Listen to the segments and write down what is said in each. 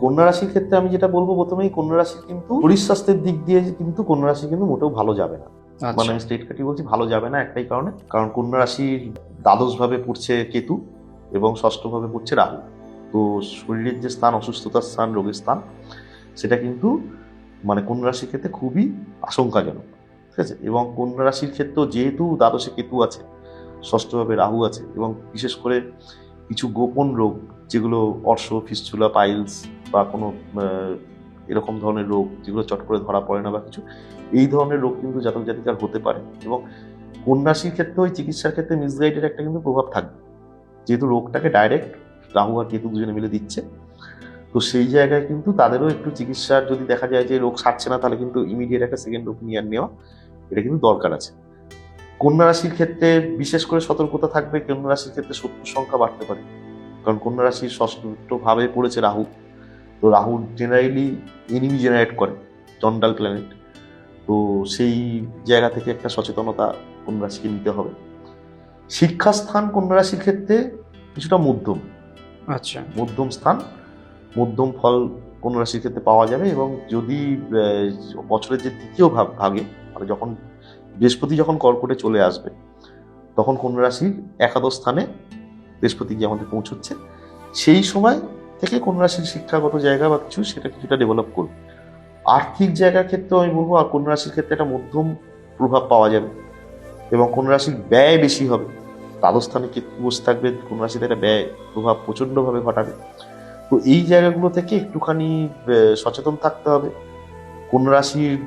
কন্যা রাশির ক্ষেত্রে আমি যেটা বলবো প্রথমেই, কন্যা রাশির কিন্তু শরীর স্বাস্থ্যের দিক দিয়ে কিন্তু কন্যা রাশি কিন্তু মোটেও ভালো যাবে না। মানে আমি স্ট্রেট কাটি বলছি, ভালো যাবে না একটাই কারণে, কারণ কন্যা রাশির দ্বাদশ ভাবে পড়ছে কেতু এবং ষষ্ঠ ভাবে পড়ছে রাহু। তো শরীরের যে স্থান, অসুস্থতার স্থান, রোগের স্থান, সেটা কিন্তু মানে কন্যা রাশির ক্ষেত্রে খুবই আশঙ্কাজনক। ঠিক আছে, এবং কন্যা রাশির ক্ষেত্রেও যেহেতু দ্বাদশে কেতু আছে, ষষ্ঠভাবে রাহু আছে, এবং বিশেষ করে কিছু গোপন রোগ যেগুলো অর্শ, ফিস্চুলা, পাইলস বা কোনো এরকম ধরনের রোগ যেগুলো চট করে ধরা পড়ে না বা কিছু, এই ধরনের রোগ কিন্তু জাতক জাতিকার হতে পারে। এবং কন্যা রাশির ক্ষেত্রে ওই চিকিৎসার ক্ষেত্রে মিসগাইডের একটা কিন্তু প্রভাব থাকবে, যেহেতু রোগটাকে ডাইরেক্ট রাহু আর কেতু দুজনে মিলে দিচ্ছে। তো সেই জায়গায় কিন্তু তাদেরও একটু চিকিৎসার, যদি দেখা যায় যে রোগ সারছে না, তাহলে কিন্তু ইমিডিয়েট একটা সেকেন্ড ওপিনিয়ন নেওয়া এটা কিন্তু দরকার আছে। কন্যা রাশির ক্ষেত্রে বিশেষ করে সতর্কতা থাকবে, কন্যা রাশির ক্ষেত্রে শত্রুর সংখ্যা বাড়তে পারে, কারণ কন্যা রাশির ষষ্ঠ ভাবে পড়েছে রাহু। তো রাহু জেনারেলি এনিমি জেনারেট করে, চন্ডাল প্ল্যানেট। তো সেই জায়গা থেকে একটা সচেতনতা কন্যা রাশিকে নিতে হবে। শিক্ষাস্থান কন্যা রাশির ক্ষেত্রে কিছুটা মধ্যম, আচ্ছা, মধ্যম স্থান, মধ্যম ফল কন্যা রাশির ক্ষেত্রে পাওয়া যাবে। এবং যদি বছরের যে দ্বিতীয় ভাগে, মানে যখন বৃহস্পতি যখন কর্কটে চলে আসবে, তখন কন্যা রাশির একাদশ স্থানে বৃহস্পতি গিয়ে আমাদের পৌঁছচ্ছে, সেই সময় থেকে কন্যা রাশির শিক্ষাগত জায়গা বা কিছু, সেটা কিছুটা ডেভেলপ করবে। আর্থিক জায়গার ক্ষেত্রে আমি বলবো আর কন্যা রাশির ক্ষেত্রে একটা মধ্যম প্রভাব পাওয়া যাবে, এবং কন্যা রাশির ব্যয় বেশি হবে। দ্বাদশ স্থানে কেতু বসে থাকবে, কন্যা রাশিতে একটা ব্যয় প্রভাব প্রচণ্ডভাবে ঘটাবে। তো এই জায়গাগুলো থেকে একটুখানি সচেতন থাকতে হবে। কন্যা রাশির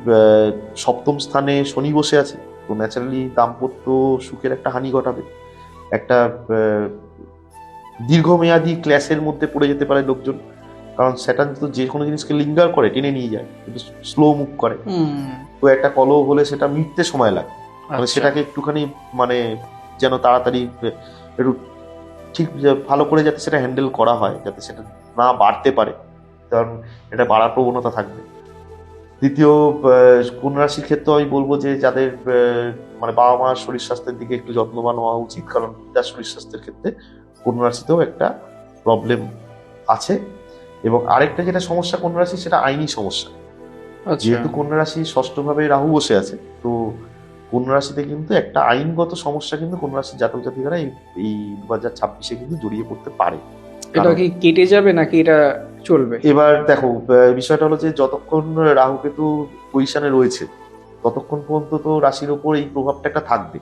সপ্তম স্থানে শনি বসে আছে, তো ন্যাচারালি দাম্পত্য সুখের একটা হানি ঘটাবে। একটা দীর্ঘমেয়াদী ক্ল্যাশের মধ্যে পড়ে যেতে পারে লোকজন, কারণ স্যাটার্ন তো যে কোনো জিনিসকে লিঙ্গার করে, টেনে নিয়ে যায়, কিন্তু স্লো মুভ করে। তো একটা কলহ হলে সেটা মিটতে সময় লাগে, মানে সেটাকে একটুখানি মানে যেন তাড়াতাড়ি একটু ঠিক ভালো করে যাতে সেটা হ্যান্ডেল করা হয়, যাতে সেটা না বাড়তে পারে, কারণ এটা বাড়ার প্রবণতা থাকবে। দ্বিতীয়, কন্যা রাশির ক্ষেত্রে আমি বলবো যে যাদের মানে বাবা মার শরীর স্বাস্থ্যের দিকে একটু যত্নবান হওয়া উচিত, কারণ তার শরীর স্বাস্থ্যের ক্ষেত্রে কন্যা রাশিতেও একটা প্রবলেম আছে। এবং আরেকটা যেটা সমস্যা কন্যা রাশি, সেটা আইনি সমস্যা। যেহেতু কন্যা রাশি ষষ্ঠভাবে রাহু বসে আছে, তো কন্যা রাশিতে কিন্তু একটা আইনগত সমস্যা কিন্তু কন্যা রাশির জাতক জাতিকারা এই 2026 কিন্তু জড়িয়ে পড়তে পারে। এটা কি কেটে যাবে নাকি এটা চলবে? এবার দেখো, বিষয়টা হলো যে যতক্ষণ রাহু কেতু পজিশনে রয়েছে, ততক্ষণ পর্যন্ত তো রাশির ওপর এই প্রভাবটা একটা থাকবে।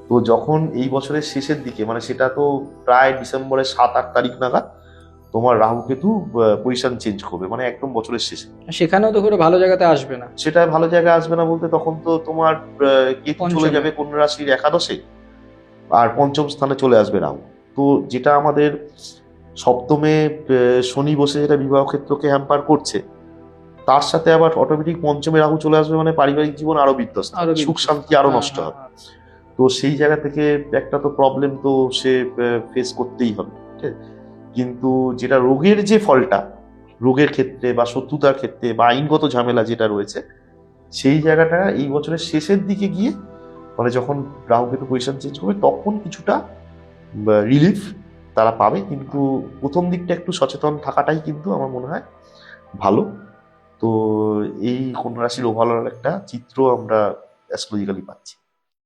তো যখন এই বছরের শেষের দিকে, মানে সেটা তো প্রায় ডিসেম্বরের 7-8 তারিখ নাগাদ, তোমার রাহু কেতু পজিশন চেঞ্জ করবে, মানে একদম বছরের শেষে। সেখানেও তো করে ভালো জায়গাতে আসবে না। সেটা ভালো জায়গায় আসবে না বলতে, তখন তো তোমার কেতু চলে পঞ্চমে। যাবে কন্যা রাশির একাদশে, আর পঞ্চম স্থানে চলে আসবে রাহু। তো যেটা আমাদের সপ্তমে শনি বসে যেটা বিবাহ ক্ষেত্রকে হ্যাম্পার করছে, তার সাথে আবার অটোমেটিক পঞ্চমে রাহু চলে আসবে, মানে পারিবারিক জীবন আরো বিধ্বস্ত, সুখ শান্তি আরো নষ্ট হবে। তো সেই জায়গা থেকে একটা তো প্রবলেম তো সে ফেস করতেই হবে, ঠিক আছে? কিন্তু যেটা রোগের যে ফলটা, রোগের ক্ষেত্রে বা শত্রুতার ক্ষেত্রে বা আইনগত ঝামেলা যেটা রয়েছে, সেই জায়গাটা এই বছরের শেষের দিকে গিয়ে, মানে যখন রাহু কেতু পজিশন চেঞ্জ করবে, তখন কিছুটা রিলিফ তারা পাবে। কিন্তু প্রথম দিকটা একটু সচেতন থাকাটাই কিন্তু আমার মনে হয় ভালো। তো এই কন্যা রাশির ওভারঅল একটা চিত্র আমরা অ্যাস্ট্রোলজিক্যালি পাচ্ছি।